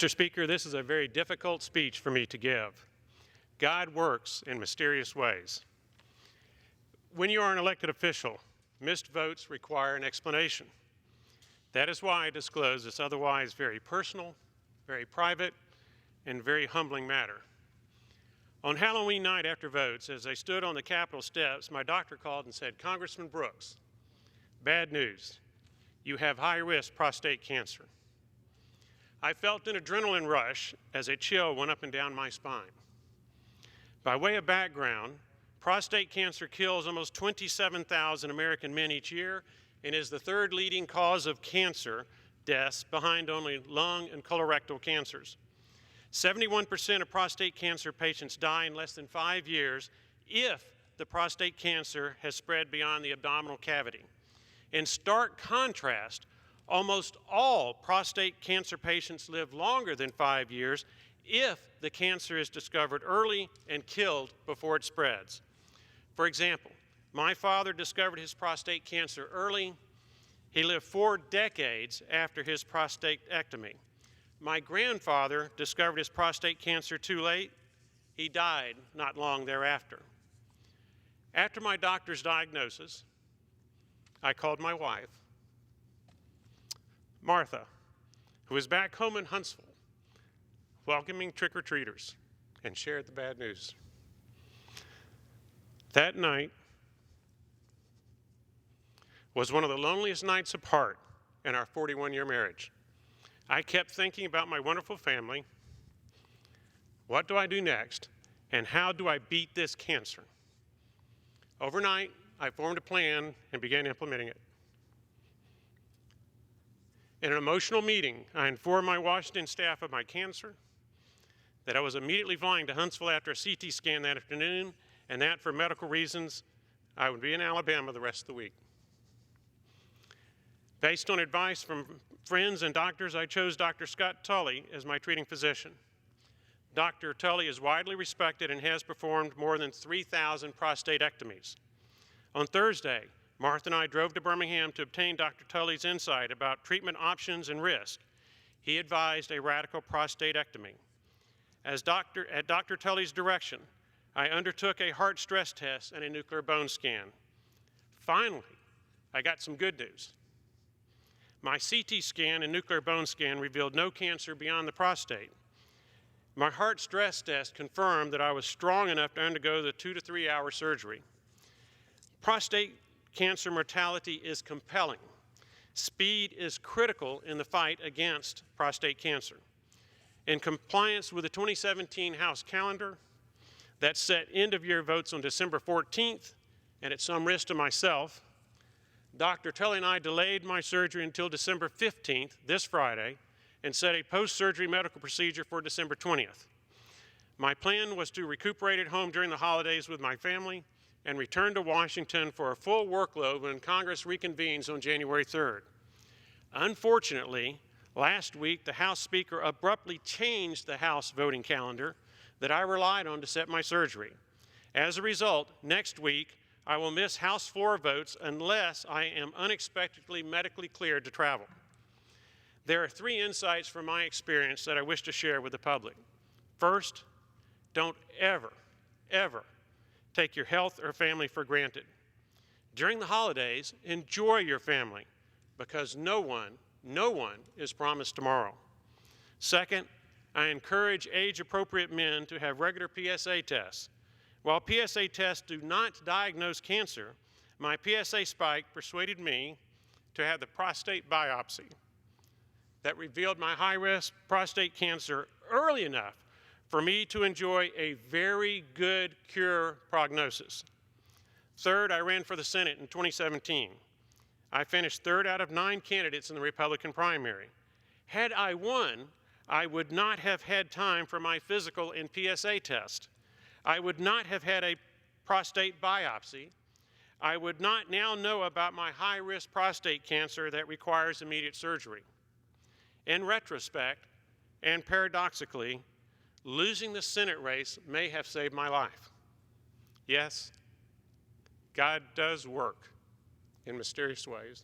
Mr. Speaker, this is a very difficult speech for me to give. God works in mysterious ways. When you are an elected official, missed votes require an explanation. That is why I disclose this otherwise very personal, very private, and very humbling matter. On Halloween night after votes, as I stood on the Capitol steps, my doctor called and said, "Congressman Brooks, bad news. You have high-risk prostate cancer." I felt an adrenaline rush as a chill went up and down my spine. By way of background, prostate cancer kills almost 27,000 American men each year and is the third leading cause of cancer deaths behind only lung and colorectal cancers. 71% of prostate cancer patients die in less than 5 years if the prostate cancer has spread beyond the abdominal cavity. In stark contrast, almost all prostate cancer patients live longer than 5 years if the cancer is discovered early and killed before it spreads. For example, my father discovered his prostate cancer early. He lived 4 decades after his prostatectomy. My grandfather discovered his prostate cancer too late. He died not long thereafter. After my doctor's diagnosis, I called my wife, Martha, who was back home in Huntsville, welcoming trick-or-treaters, and shared the bad news. That night was one of the loneliest nights apart in our 41-year marriage. I kept thinking about my wonderful family. What do I do next? And how do I beat this cancer? Overnight, I formed a plan and began implementing it. In an emotional meeting, I informed my Washington staff of my cancer, that I was immediately flying to Huntsville after a CT scan that afternoon, and that for medical reasons, I would be in Alabama the rest of the week. Based on advice from friends and doctors, I chose Dr. Scott Tully as my treating physician. Dr. Tully is widely respected and has performed more than 3,000 prostatectomies. On Thursday, Martha and I drove to Birmingham to obtain Dr. Tully's insight about treatment options and risk. He advised a radical prostatectomy. At Dr. Tully's direction, I undertook a heart stress test and a nuclear bone scan. Finally, I got some good news. My CT scan and nuclear bone scan revealed no cancer beyond the prostate. My heart stress test confirmed that I was strong enough to undergo the 2 to 3 hour surgery. Prostate cancer mortality is compelling. Speed is critical in the fight against prostate cancer. In compliance with the 2017 House calendar that set end-of-year votes on December 14th, and at some risk to myself, Dr. Tully and I delayed my surgery until December 15th, this Friday, and set a post-surgery medical procedure for December 20th. My plan was to recuperate at home during the holidays with my family and return to Washington for a full workload when Congress reconvenes on January 3rd. Unfortunately, last week, the House Speaker abruptly changed the House voting calendar that I relied on to set my surgery. As a result, next week, I will miss House floor votes unless I am unexpectedly medically cleared to travel. There are 3 insights from my experience that I wish to share with the public. First, don't ever, ever take your health or family for granted. During the holidays, enjoy your family because no one is promised tomorrow. Second, I encourage age-appropriate men to have regular PSA tests. While PSA tests do not diagnose cancer, my PSA spike persuaded me to have the prostate biopsy that revealed my high-risk prostate cancer early enough for me to enjoy a very good cure prognosis. Third, I ran for the Senate in 2017. I finished 3rd out of 9 candidates in the Republican primary. Had I won, I would not have had time for my physical and PSA test. I would not have had a prostate biopsy. I would not now know about my high-risk prostate cancer that requires immediate surgery. In retrospect, and paradoxically, losing the Senate race may have saved my life. Yes, God does work in mysterious ways.